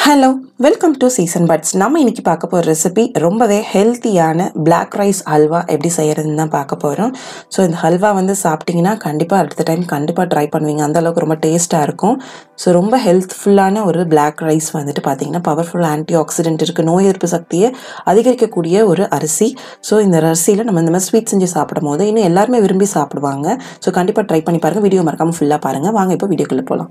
Hello, welcome to Season Buds. நம்ம இன்னைக்கு பார்க்க போற ரெசிபி ரொம்பவே ஹெல்த்தியான black rice halwa எப்படி செய்யறதுன்னு தான் பார்க்க போறோம். சோ இந்த halwa வந்து சாப்பிட்டீங்கன்னா கண்டிப்பா அடுத்த டைம் கண்டிப்பா ட்ரை பண்ணுவீங்க. அந்த அளவுக்கு ரொம்ப டேஸ்டா இருக்கும். சோ ரொம்ப ஹெல்த்ஃபுல்லான ஒரு black rice வந்துட்டு பாத்தீங்கன்னா பவர்ஃபுல் ஆன்டிஆக்சிடென்ட் இருக்கு. நோய் எதிர்ப்பு சக்தியை அதிகரிக்கக்கூடிய ஒரு அரிசி. சோ இந்த அரிசியில நம்ம இந்த மாதிரி ஸ்வீட் செஞ்சு சாப்பிடும்போது இன்னும் எல்லாரும் விரும்பி சாப்பிடுவாங்க. சோ கண்டிப்பா ட்ரை பண்ணி பாருங்க. வீடியோ மறக்காம ஃபுல்லா பாருங்க. வாங்க இப்போ வீடியோக்குள்ள போலாம்.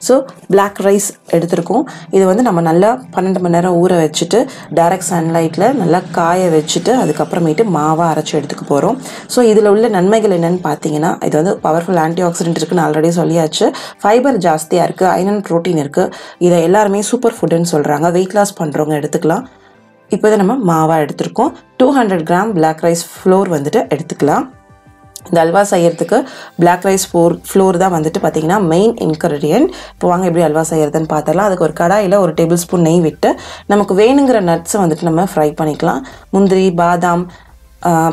So black rice எடுத்துறோம். இது வந்து நம்ம நல்லா 12 மணி நேரம் ஊற வச்சிட்டு டைரக்ட் சன்லைட்ல நல்லா காய வச்சிட்டு அதுக்கு அப்புறமேட்டு மாவா அரைச்சு எடுத்துக்க போறோம். சோ இதுல உள்ள நன்மைகள் என்னன்னு பாத்தீங்கன்னா இது வந்து பவர்ஃபுல் ஆன்டிஆக்சிடென்ட் இருக்குன்னு ஆல்ரெடி சொல்லியாச்சு. ஃபைபர் ஜாஸ்தியா இருக்கு, அயர்ன் புரோட்டீன் இருக்கு. இதை எல்லாருமே சூப்பர் ஃபுட்னு சொல்றாங்க. வெயிட் லாஸ் பண்றவங்க எடுத்துக்கலாம். இப்போ இதை நம்ம மாவா எடுத்துருக்கோம். 200 கிராம் black rice flour வந்துட்டு எடுத்துக்கலாம். இந்த அல்வா செய்யறதுக்கு black rice flour தான் வந்துட்டு பார்த்தீங்கன்னா மெயின் இன்கிரிடியன்ட். இப்போ வாங்க எப்படி அல்வா செய்யறதுன்னு பார்த்தரலாம். அதுக்கு ஒரு கடாயில் ஒரு டேபிள் ஸ்பூன் நெய் விட்டு நமக்கு வேணுங்கிற நட்ஸை வந்துட்டு நம்ம ஃப்ரை பண்ணிக்கலாம். முந்திரி, பாதாம்,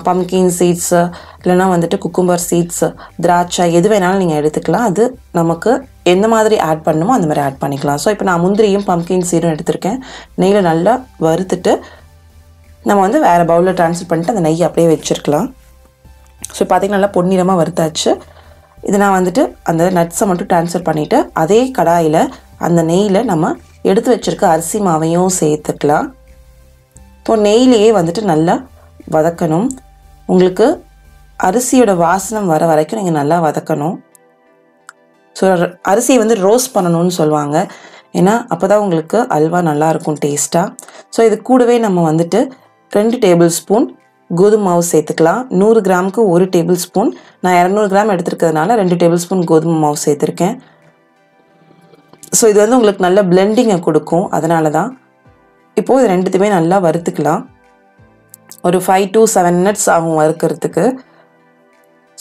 பம்கின் சீட்ஸ், இல்லைனா வந்துட்டு குக்கும்பர் சீட்ஸ், திராட்சை எது வேணாலும் நீங்கள் எடுத்துக்கலாம். அது நமக்கு எந்த மாதிரி ஆட் பண்ணணுமோ அந்த மாதிரி ஆட் பண்ணிக்கலாம். ஸோ இப்போ நான் முந்திரியும் பம்கின் சீடும் எடுத்திருக்கேன். நெய்யில் நல்லா வறுத்துட்டு நம்ம வந்து வேறு பவுலில் ட்ரான்ஸ்ஃபர் பண்ணிட்டு அந்த நெய் அப்படியே வச்சுருக்கலாம். ஸோ பார்த்திங்கன்னா நல்லா பொன்னிறமாக வறுத்தாச்சு. இது நான் வந்துட்டு அந்த நட்ஸை மட்டும் ட்ரான்ஸ்ஃபர் பண்ணிவிட்டு அதே கடாயில் அந்த நெய்யில் நம்ம எடுத்து வச்சுருக்க அரிசி மாவையும் சேர்த்துக்கலாம். இப்போ நெய்லேயே வந்துட்டு நல்லா வதக்கணும். உங்களுக்கு அரிசியோட வாசனம் வர வரைக்கும் நீங்கள் நல்லா வதக்கணும். ஸோ அரிசியை வந்து ரோஸ்ட் பண்ணணும்னு சொல்லுவாங்க. ஏன்னா அப்போ தான் உங்களுக்கு அல்வா நல்லாயிருக்கும் டேஸ்ட்டாக. ஸோ இது கூடவே நம்ம வந்துட்டு 2 டேபிள் ஸ்பூன் கோதுமை மாவு சேர்த்துக்கலாம். 100 கிராமுக்கு 1 டேபிள் ஸ்பூன். நான் 200 கிராம் எடுத்துருக்கிறதுனால 2 டேபிள் ஸ்பூன் கோதுமை மாவு சேர்த்துருக்கேன். ஸோ இது வந்து உங்களுக்கு நல்ல பிளெண்டிங்கை கொடுக்கும். அதனால தான் இப்போது இது ரெண்டுத்தையுமே நல்லா வறுத்துக்கலாம். ஒரு 5 to 7 மினிட்ஸ் ஆகும் வறுக்கிறதுக்கு.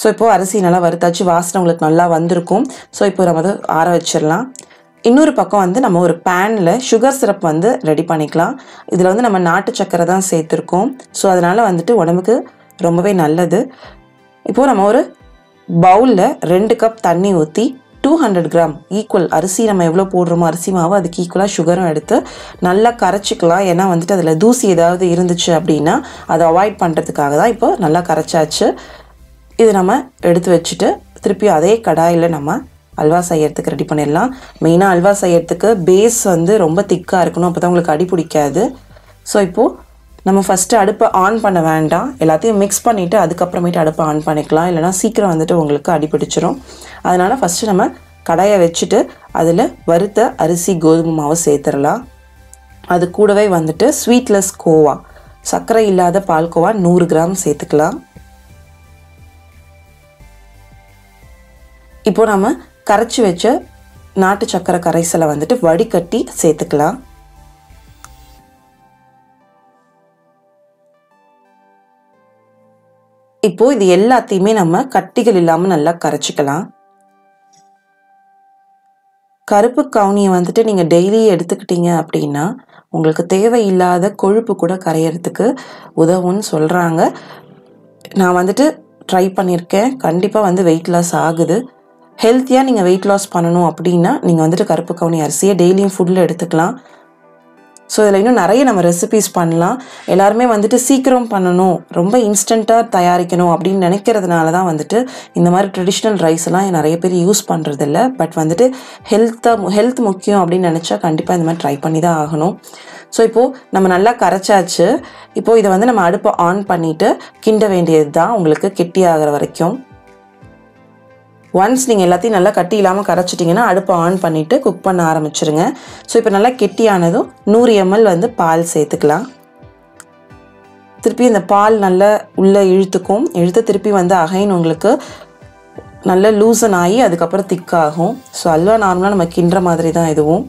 ஸோ இப்போது அரிசி நல்லா வறுத்தாச்சு. வாசனை உங்களுக்கு நல்லா வந்திருக்கும். ஸோ இப்போ நம்ம அதை ஆற வச்சிடலாம். இன்னொரு பக்கம் வந்து நம்ம ஒரு பேனில் சுகர் சிரப் வந்து ரெடி பண்ணிக்கலாம். இதில் வந்து நம்ம நாட்டு சக்கரை தான் சேர்த்துருக்கோம். ஸோ அதனால் வந்துட்டு உடம்புக்கு ரொம்பவே நல்லது. இப்போது நம்ம ஒரு பவுலில் 2 கப் தண்ணி ஊற்றி 200 கிராம் ஈக்குவல் அரிசி நம்ம எவ்வளோ போடுறோமோ அரிசி மாவு அதுக்கு ஈக்குவலாக சுகரும் எடுத்து நல்லா கரைச்சிக்கலாம். ஏன்னா வந்துட்டு அதில் தூசி ஏதாவது இருந்துச்சு அப்படின்னா அதை அவாய்ட் பண்ணுறதுக்காக தான். இப்போ நல்லா கரைச்சாச்சு. இது நம்ம எடுத்து வச்சுட்டு திருப்பி அதே கடாயில் நம்ம அல்வா செய்யறதுக்கு ரெடி பண்ணிடலாம். மெயினாக அல்வா செய்யறதுக்கு பேஸ் வந்து ரொம்ப திக்காக இருக்கணும். அப்போ தான் உங்களுக்கு அடி பிடிக்காது. ஸோ இப்போது நம்ம ஃபஸ்ட்டு அடுப்பை ஆன் பண்ண வேண்டாம். எல்லாத்தையும் மிக்ஸ் பண்ணிவிட்டு அதுக்கப்புறமேட்டு அடுப்பை ஆன் பண்ணிக்கலாம். இல்லைனா சீக்கிரம் வந்துட்டு உங்களுக்கு அடி பிடிச்சிரும். அதனால் ஃபஸ்ட்டு நம்ம கடாயை வச்சுட்டு அதில் வறுத்த அரிசி கோதுமை மாவு சேர்த்துடலாம். அது கூடவே வந்துட்டு ஸ்வீட்லெஸ் கோவா, சர்க்கரை இல்லாத பால்கோவா 100 கிராம் சேர்த்துக்கலாம். இப்போ நம்ம கரைச்சி வச்ச நாட்டு சக்கரை கரைசலை வந்துட்டு வடிகட்டி சேர்த்துக்கலாம். இப்போ இது எல்லாத்தையுமே நம்ம கட்டிகள் இல்லாமல் நல்லா கரைச்சிக்கலாம். கருப்பு கவுனியை வந்துட்டு நீங்கள் டெய்லி எடுத்துக்கிட்டீங்க அப்படின்னா உங்களுக்கு தேவையில்லாத கொழுப்பு கூட கரையிறதுக்கு உதவும்னு சொல்கிறாங்க. நான் வந்துட்டு ட்ரை பண்ணியிருக்கேன். கண்டிப்பாக வந்து வெயிட் லாஸ் ஆகுது. ஹெல்த்தியாக நீங்கள் வெயிட் லாஸ் பண்ணணும் அப்படின்னா நீங்கள் வந்துட்டு கருப்பு கவுனி அரிசியை டெய்லியும் ஃபுட்டில் எடுத்துக்கலாம். ஸோ இதில் இன்னும் நிறைய நம்ம ரெசிபீஸ் பண்ணலாம். எல்லாருமே வந்துட்டு சீக்கிரம் பண்ணணும், ரொம்ப இன்ஸ்டண்ட்டாக தயாரிக்கணும் அப்படின்னு நினைக்கிறதுனால தான் வந்துட்டு இந்த மாதிரி ட்ரெடிஷ்னல் ரைஸ்லாம் நிறைய பேர் யூஸ் பண்ணுறதில்ல. பட் வந்துட்டு ஹெல்த் முக்கியம் அப்படின்னு நினச்சா கண்டிப்பாக இந்த மாதிரி ட்ரை பண்ணி தான் ஆகணும். ஸோ இப்போது நம்ம நல்லா கரைச்சாச்சு. இப்போது இதை வந்து நம்ம அடுப்பை ஆன் பண்ணிவிட்டு கிண்ட வேண்டியது தான் உங்களுக்கு கெட்டி ஆகிற வரைக்கும். ஒன்ஸ் நீங்கள் எல்லாத்தையும் நல்லா கட்டி இல்லாமல் கரைச்சிட்டிங்கன்னா அடுப்பை ஆன் பண்ணிவிட்டு குக் பண்ண ஆரம்பிச்சிருங்க. ஸோ இப்போ நல்லா கெட்டியானதும் 100 ml வந்து பால் சேர்த்துக்கலாம். திருப்பி இந்த பால் நல்லா உள்ளே இழுத்து திருப்பி வந்து அகைன் உங்களுக்கு நல்லா லூசன் ஆகி அதுக்கப்புறம் திக்காகும். ஸோ அல்வா நார்மலாக நம்ம கிண்டுற மாதிரி தான் இதுவும்.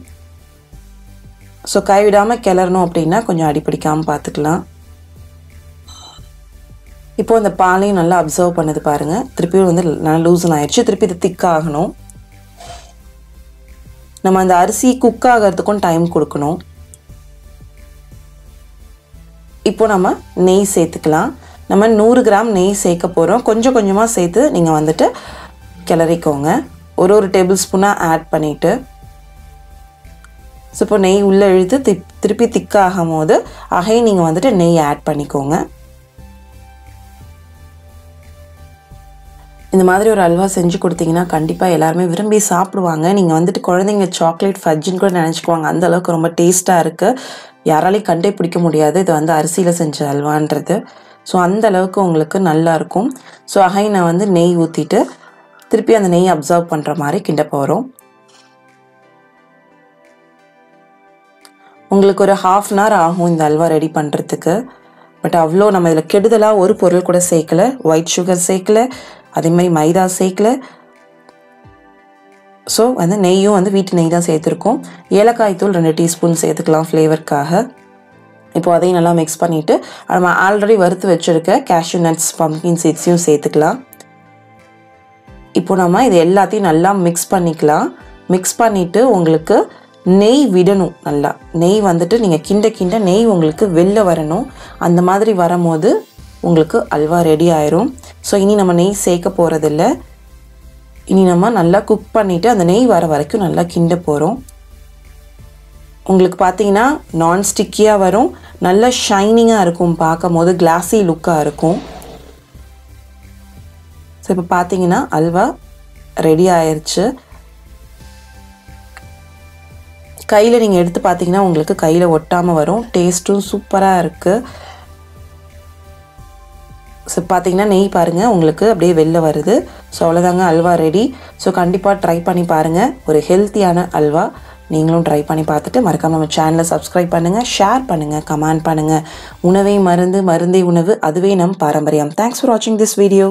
ஸோ கைவிடாமல் கிளறணும் அப்படின்னா கொஞ்சம் அடிப்பிடிக்காமல் பார்த்துக்கலாம். இப்போது இந்த பாலையும் நல்லா அப்சர்வ் பண்ணது பாருங்கள். திருப்பியும் வந்து நல்லா லூசன் ஆயிடுச்சு. திருப்பி இது திக்காகணும். நம்ம அந்த அரிசி குக் ஆகிறதுக்கும் டைம் கொடுக்கணும். இப்போ நம்ம நெய் சேர்த்துக்கலாம். நம்ம 100 கிராம் நெய் சேர்க்க போகிறோம். கொஞ்சம் கொஞ்சமாக சேர்த்து நீங்கள் வந்துட்டு கிளறிக்கோங்க. ஒரு டேபிள் ஸ்பூனாக ஆட் பண்ணிவிட்டு ஸோ இப்போ நெய் உள்ளே இழுத்து திருப்பி திக்காகும் போது அகைன் நீங்கள் வந்துட்டு நெய் ஆட் பண்ணிக்கோங்க. இந்த மாதிரி ஒரு அல்வா செஞ்சு கொடுத்தீங்கன்னா கண்டிப்பாக எல்லாருமே விரும்பி சாப்பிடுவாங்க. நீங்கள் வந்துட்டு குழந்தைங்க சாக்லேட் ஃபஜ்ஜுன்னு கூட நினச்சிக்குவாங்க. அந்தளவுக்கு ரொம்ப டேஸ்ட்டாக இருக்குது. யாராலையும் கண்டே பிடிக்க முடியாது இது வந்து அரிசியில் செஞ்ச அல்வான்றது. ஸோ அந்த அளவுக்கு உங்களுக்கு நல்லாயிருக்கும். ஸோ அகைன் நான் வந்து நெய் ஊற்றிட்டு திருப்பி அந்த நெய் அப்சர்வ் பண்ணுற மாதிரி கிண்ட போகிறோம். உங்களுக்கு ஒரு 1/2 அன் ஹவர் ஆகும் இந்த அல்வா ரெடி பண்ணுறதுக்கு. பட் அவ்வளோ நம்ம இதில் கெடுதலாக ஒரு பொருள் கூட சேர்க்கலை. ஒயிட் சுகர் சேர்க்கலை, அதே மாதிரி மைதா சேர்க்கலை. ஸோ வந்து நெய்யும் வந்து வீட்டு நெய் தான் சேர்த்துருக்கோம். ஏலக்காய் தூள் 2 டீஸ்பூன் சேர்த்துக்கலாம் ஃப்ளேவருக்காக. இப்போ அதையும் நல்லா மிக்ஸ் பண்ணிவிட்டு நம்ம ஆல்ரெடி வறுத்து வச்சுருக்க கேஷ்யூ நட்ஸ் பம்ப்கின் சீட்ஸையும் சேர்த்துக்கலாம். இப்போ நம்ம இது எல்லாத்தையும் நல்லா மிக்ஸ் பண்ணிக்கலாம். மிக்ஸ் பண்ணிவிட்டு உங்களுக்கு நெய் விடணும். நல்லா நெய் வந்துட்டு நீங்கள் கிண்ட நெய் உங்களுக்கு வெளில வரணும். அந்த மாதிரி வரும்போது உங்களுக்கு அல்வா ரெடி ஆயிரும். ஸோ இனி நம்ம நெய் சேர்க்க போகிறதில்ல. இனி நம்ம நல்லா குக் பண்ணிவிட்டு அந்த நெய் வர வரைக்கும் நல்லா கிண்ட போகிறோம். உங்களுக்கு பார்த்தீங்கன்னா நான்ஸ்டிக்கியாக வரும், நல்லா ஷைனிங்காக இருக்கும், பார்க்கும் போது கிளாஸி லுக்காக இருக்கும். ஸோ இப்போ பார்த்தீங்கன்னா அல்வா ரெடி ஆயிடுச்சு. கையில் நீங்கள் எடுத்து பார்த்தீங்கன்னா உங்களுக்கு கையில் ஒட்டாமல் வரும். டேஸ்ட்டும் சூப்பராக இருக்குது. ஸோ பார்த்தீங்கன்னா நெய் பாருங்கள் உங்களுக்கு அப்படியே வெளில வருது. ஸோ அவ்வளோதாங்க, அல்வா ரெடி. ஸோ கண்டிப்பாக ட்ரை பண்ணி பாருங்கள். ஒரு ஹெல்த்தியான அல்வா. நீங்களும் ட்ரை பண்ணி பார்த்துட்டு மறக்காமல் நம்ம சேனலை சப்ஸ்கிரைப் பண்ணுங்கள், ஷேர் பண்ணுங்கள், கமெண்ட் பண்ணுங்கள். உணவே மருந்து, மருந்தே உணவு, அதுவே நம் பாரம்பரியம். தேங்க்ஸ் ஃபார் வாட்சிங் திஸ் வீடியோ.